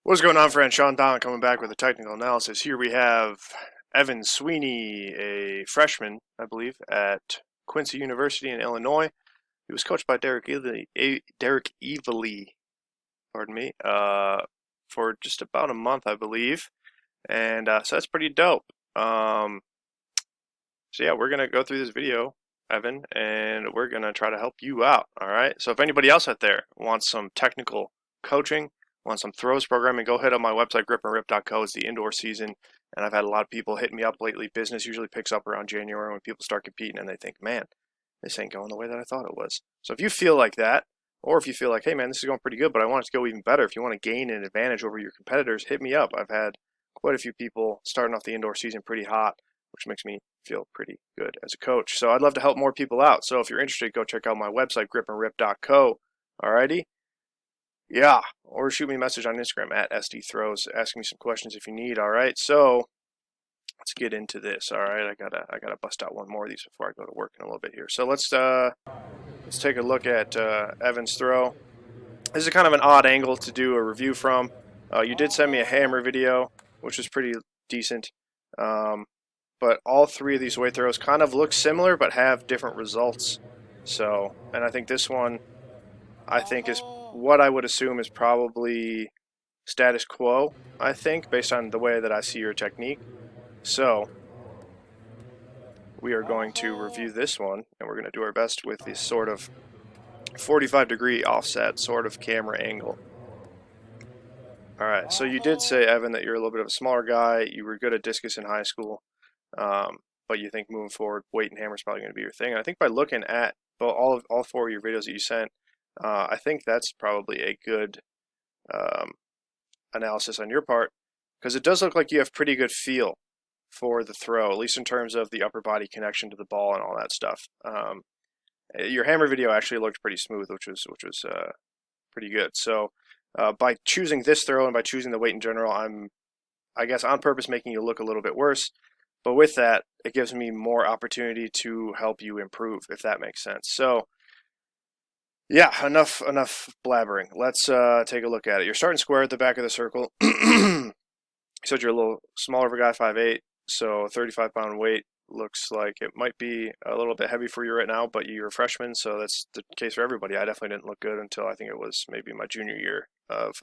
What's going on, friend? Sean Don coming back with a technical analysis. Here we have Evan Sweeney, a freshman, I believe, at Quincy University in Illinois. He was coached by Derek Evely, pardon me, for just about a month, I believe, and so that's pretty dope. So yeah, we're gonna go through this video, Evan, and we're gonna try to help you out. All right. So if anybody else out there wants some technical coaching, wants some throws programming, go hit up my website gripandrip.co. It's the indoor season, and I've had a lot of people hit me up lately. Business usually picks up around January when people start competing, and they think, man, this ain't going the way that I thought it was. So if you feel like that, or if you feel like, hey man, this is going pretty good, but I want it to go even better, if you want to gain an advantage over your competitors, hit me up. I've had quite a few people starting off the indoor season pretty hot, which makes me feel pretty good as a coach. So I'd love to help more people out. So if you're interested, go check out my website, gripandrip.co. Alrighty? Yeah. Or shoot me a message on Instagram at SDThrows. Ask me some questions if you need. Alright. So let's get into this. Alright. I gotta bust out one more of these before I go to work in a little bit here. So let's take a look at Evan's throw. This is kind of an odd angle to do a review from. You did send me a hammer video, which was pretty decent. But all three of these weight throws kind of look similar but have different results. So, and I think this one, I think is what I would assume is probably status quo, I think, based on the way that I see your technique. So, we are going to review this one, and we're going to do our best with this sort of 45-degree offset sort of camera angle. Alright, so you did say, Evan, that you're a little bit of a smaller guy. You were good at discus in high school. But you think moving forward, weight and hammer is probably going to be your thing. And I think by looking at all four of your videos that you sent, I think that's probably a good analysis on your part, because it does look like you have pretty good feel for the throw, at least in terms of the upper body connection to the ball and all that stuff. Your hammer video actually looked pretty smooth, which was pretty good. So by choosing this throw and by choosing the weight in general, I guess on purpose making you look a little bit worse. But with that, it gives me more opportunity to help you improve, if that makes sense. So, yeah, enough blabbering. Let's take a look at it. You're starting square at the back of the circle. You said you're a little smaller of a guy, 5'8", so 35-pound weight. Looks like it might be a little bit heavy for you right now, but you're a freshman, so that's the case for everybody. I definitely didn't look good until I think it was maybe my junior year of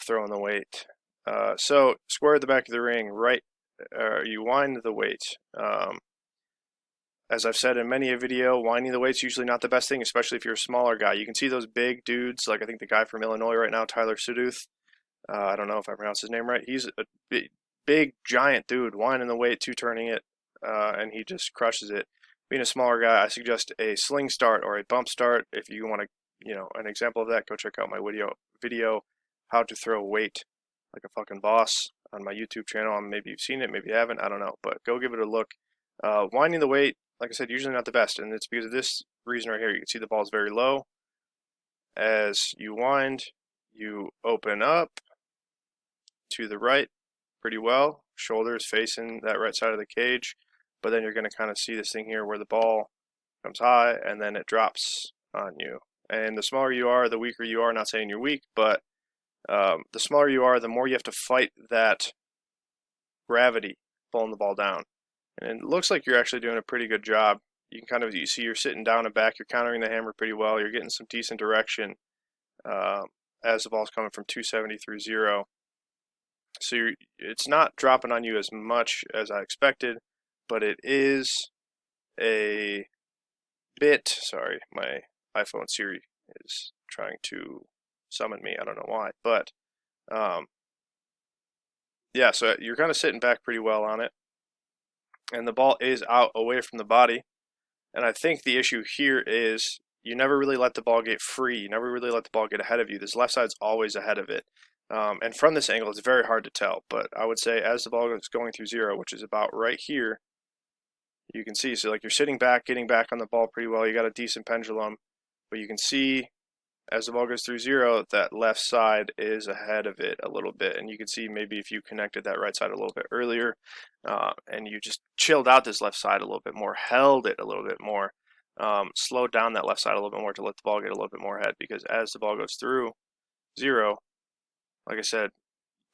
throwing the weight. So, square at the back of the ring, right. You wind the weight. As I've said in many a video, winding the weight's usually not the best thing, especially if you're a smaller guy. You can see those big dudes, like I think the guy from Illinois right now, Tyler Suduth. I don't know if I pronounced his name right. He's a big giant dude, winding the weight, two-turning it, and he just crushes it. Being a smaller guy, I suggest a sling start or a bump start. If you want to, an example of that, go check out my video, how to throw weight like a fucking boss, on my YouTube channel. Maybe you've seen it, maybe you haven't, I don't know, but go give it a look. Winding the weight, like I said, usually not the best, and it's because of this reason right here. You can see the ball is very low. As you wind, you open up to the right pretty well, shoulders facing that right side of the cage, but then you're going to kind of see this thing here where the ball comes high and then it drops on you. And the smaller you are, the weaker you are. Not saying you're weak, but the smaller you are, the more you have to fight that gravity pulling the ball down. And it looks like you're actually doing a pretty good job. You see you're sitting down and back, you're countering the hammer pretty well, you're getting some decent direction as the ball's coming from 270 through 0. So it's not dropping on you as much as I expected, but it is a bit, sorry, my iPhone Siri is trying to summon me, I don't know why, but yeah, so you're kind of sitting back pretty well on it, and the ball is out away from the body, and I think the issue here is you never really let the ball get free, you never really let the ball get ahead of you. This left side's always ahead of it, and from this angle it's very hard to tell, but I would say as the ball is going through 0, which is about right here, you can see, so like you're sitting back, getting back on the ball pretty well, you got a decent pendulum, but you can see as the ball goes through 0, that left side is ahead of it a little bit. And you can see maybe if you connected that right side a little bit earlier and you just chilled out this left side a little bit more, held it a little bit more, slowed down that left side a little bit more to let the ball get a little bit more ahead. Because as the ball goes through 0, like I said,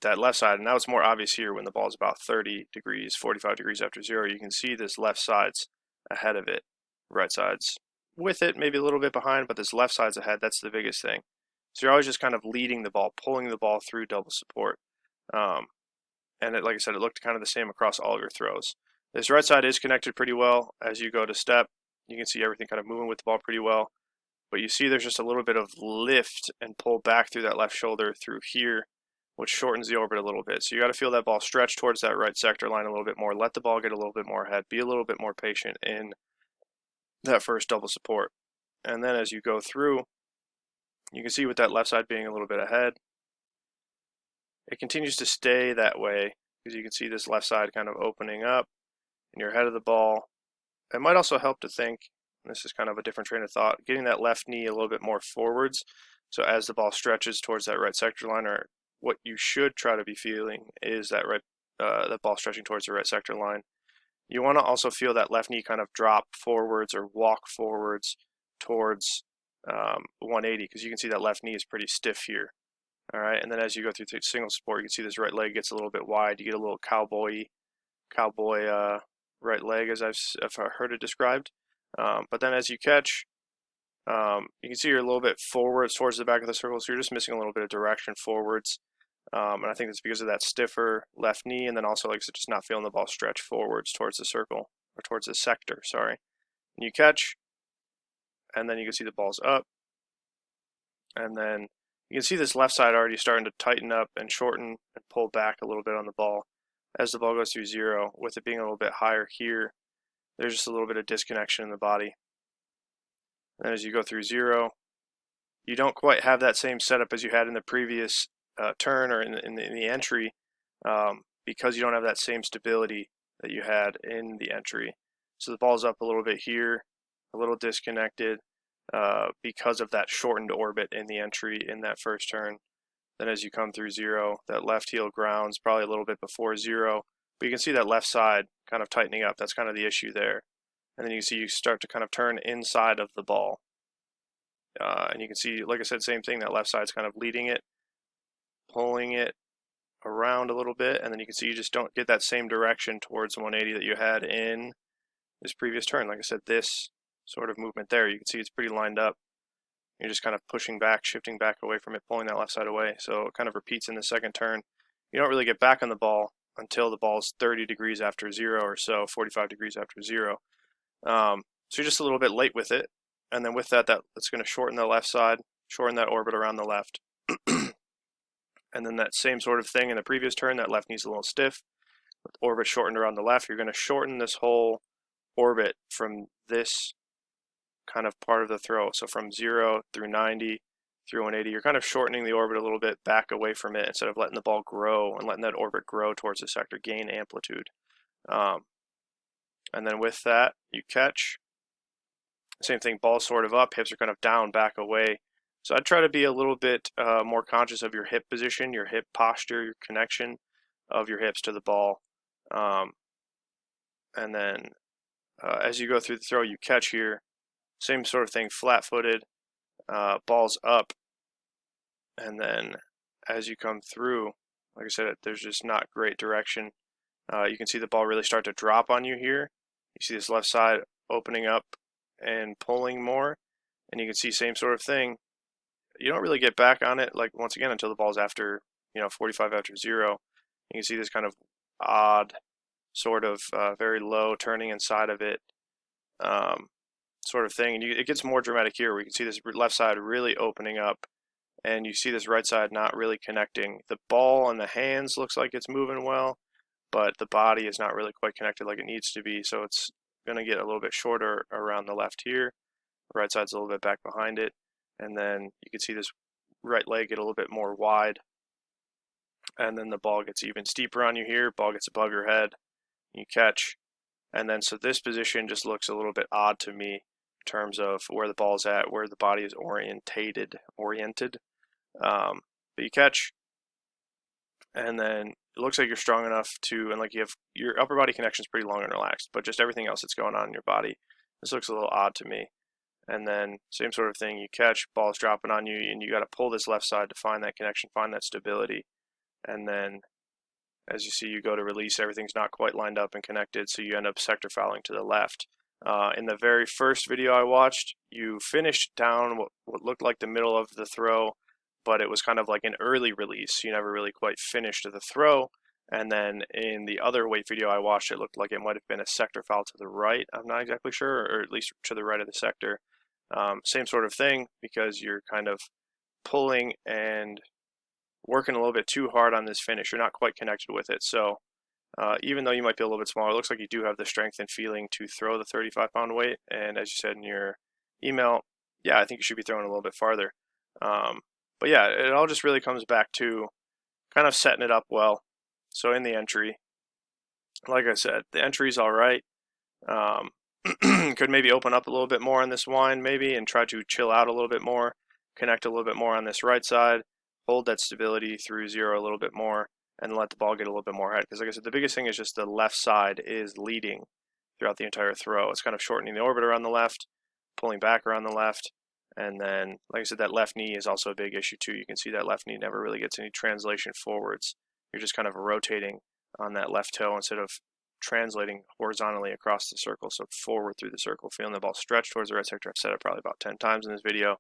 that left side, and now it's more obvious here when the ball is about 30 degrees, 45 degrees after zero, you can see this left side's ahead of it, right side's with it, maybe a little bit behind, but this left side's ahead. That's the biggest thing. So you're always just kind of leading the ball, pulling the ball through double support. And like I said, it looked kind of the same across all of your throws. This right side is connected pretty well. As you go to step, you can see everything kind of moving with the ball pretty well. But you see there's just a little bit of lift and pull back through that left shoulder through here, which shortens the orbit a little bit. So you got to feel that ball stretch towards that right sector line a little bit more. Let the ball get a little bit more ahead. Be a little bit more patient in that first double support. And then as you go through, you can see with that left side being a little bit ahead, it continues to stay that way because you can see this left side kind of opening up and you're ahead of the ball. It might also help to think, and this is kind of a different train of thought, getting that left knee a little bit more forwards. So as the ball stretches towards that right sector line, or what you should try to be feeling is that that ball stretching towards the right sector line. You want to also feel that left knee kind of drop forwards or walk forwards towards 180, because you can see that left knee is pretty stiff here. All right, and then as you go through single support, you can see this right leg gets a little bit wide. You get a little cowboy right leg, as I've heard it described. But then as you catch, you can see you're a little bit forwards towards the back of the circle, so you're just missing a little bit of direction forwards. And I think it's because of that stiffer left knee, and then also, like I said, just not feeling the ball stretch forwards towards the circle, or towards the sector, sorry. And you catch, and then you can see the ball's up, and then you can see this left side already starting to tighten up and shorten and pull back a little bit on the ball as the ball goes through zero. With it being a little bit higher here, there's just a little bit of disconnection in the body. And as you go through zero, you don't quite have that same setup as you had in the previous turn or in the entry, because you don't have that same stability that you had in the entry. So the ball's up a little bit here, a little disconnected, because of that shortened orbit in the entry in that first turn. Then as you come through zero, that left heel grounds probably a little bit before zero, but you can see that left side kind of tightening up. That's kind of the issue there. And then you can see you start to kind of turn inside of the ball. And you can see, like I said, same thing, that left side's kind of leading it, pulling it around a little bit, and then you can see you just don't get that same direction towards 180 that you had in this previous turn. Like I said, this sort of movement there, you can see it's pretty lined up. You're just kind of pushing back, shifting back away from it, pulling that left side away. So it kind of repeats in the second turn. You don't really get back on the ball until the ball's 30 degrees after zero or so, 45 degrees after zero. So you're just a little bit late with it. And then with that, that's going to shorten the left side, shorten that orbit around the left. And then that same sort of thing in the previous turn, that left knee's a little stiff. With orbit shortened around the left, you're going to shorten this whole orbit from this kind of part of the throw. So from 0 through 90 through 180, you're kind of shortening the orbit a little bit back away from it instead of letting the ball grow and letting that orbit grow towards the sector, gain amplitude. And then with that, you catch. Same thing, ball sort of up, hips are kind of down, back away. So I'd try to be a little bit more conscious of your hip position, your hip posture, your connection of your hips to the ball. And then as you go through the throw, you catch here. Same sort of thing, flat-footed, balls up. And then as you come through, like I said, there's just not great direction. You can see the ball really start to drop on you here. You see this left side opening up and pulling more. And you can see same sort of thing. You don't really get back on it, like once again, until the ball's after, 45 after zero. You can see this kind of odd, sort of very low turning inside of it, sort of thing. And it gets more dramatic here, where you can see this left side really opening up, and you see this right side not really connecting. The ball and the hands looks like it's moving well, but the body is not really quite connected like it needs to be. So it's going to get a little bit shorter around the left here. The right side's a little bit back behind it. And then you can see this right leg get a little bit more wide. And then the ball gets even steeper on you here. Ball gets above your head. You catch. And then so this position just looks a little bit odd to me in terms of where the ball's at, where the body is oriented. But you catch. And then it looks like you're strong enough to, and like you have, your upper body connection is pretty long and relaxed, but just everything else that's going on in your body, this looks a little odd to me. and then same sort of thing. You catch, ball's dropping on you, and you got to pull this left side to find that connection, find that stability, and then as you see, you go to release, everything's not quite lined up and connected, so you end up sector fouling to the left. In the very first video I watched, you finished down what looked like the middle of the throw, but it was kind of like an early release. You never really quite finished the throw. And then in the other weight video I watched, it looked like it might have been a sector foul to the right. I'm not exactly sure, or at least to the right of the sector. Same sort of thing, because you're kind of pulling and working a little bit too hard on this finish. You're not quite connected with it. So even though you might be a little bit smaller, it looks like you do have the strength and feeling to throw the 35-pound weight. And as you said in your email, yeah, I think you should be throwing a little bit farther. But yeah, it all just really comes back to kind of setting it up well. So in the entry, like I said, the entry's all right. Could maybe open up a little bit more on this wind maybe and try to chill out a little bit more, connect a little bit more on this right side, hold that stability through zero a little bit more, and let the ball get a little bit more head. Because like I said, the biggest thing is just the left side is leading throughout the entire throw. It's kind of shortening the orbit around the left, pulling back around the left, and then, like I said, that left knee is also a big issue too. You can see that left knee never really gets any translation forwards. You're just kind of rotating on that left toe instead of translating horizontally across the circle, so forward through the circle, feeling the ball stretch towards the right sector. I've said it probably about 10 times in this video,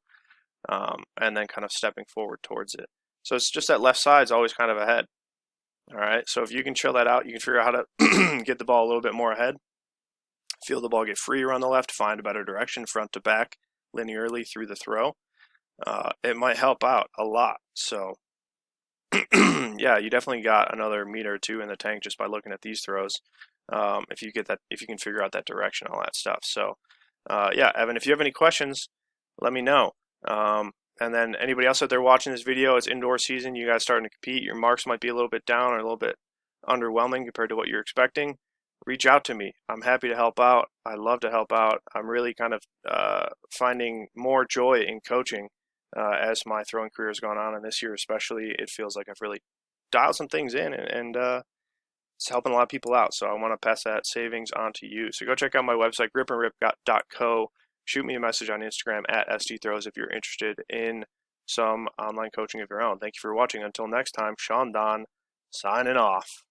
and then kind of stepping forward towards it. So it's just that left side is always kind of ahead. All right, so if you can chill that out, you can figure out how to get the ball a little bit more ahead, feel the ball get free around the left, find a better direction, front to back, linearly through the throw. It might help out a lot. So yeah, you definitely got another meter or two in the tank just by looking at these throws. If you get that, if you can figure out that direction, all that stuff. So yeah, Evan, if you have any questions, let me know. And then anybody else out there watching this video, it's indoor season, you guys starting to compete, your marks might be a little bit down or a little bit underwhelming compared to what you're expecting, reach out to me. I'm happy to help out. I love to help out. I'm really kind of finding more joy in coaching as my throwing career has gone on, and this year especially, it feels like I've really dialed some things in, and it's helping a lot of people out. So I want to pass that savings on to you. So go check out my website, gripandrip.co. Shoot me a message on Instagram at SDThrows if you're interested in some online coaching of your own. Thank you for watching. Until next time, Sean Don signing off.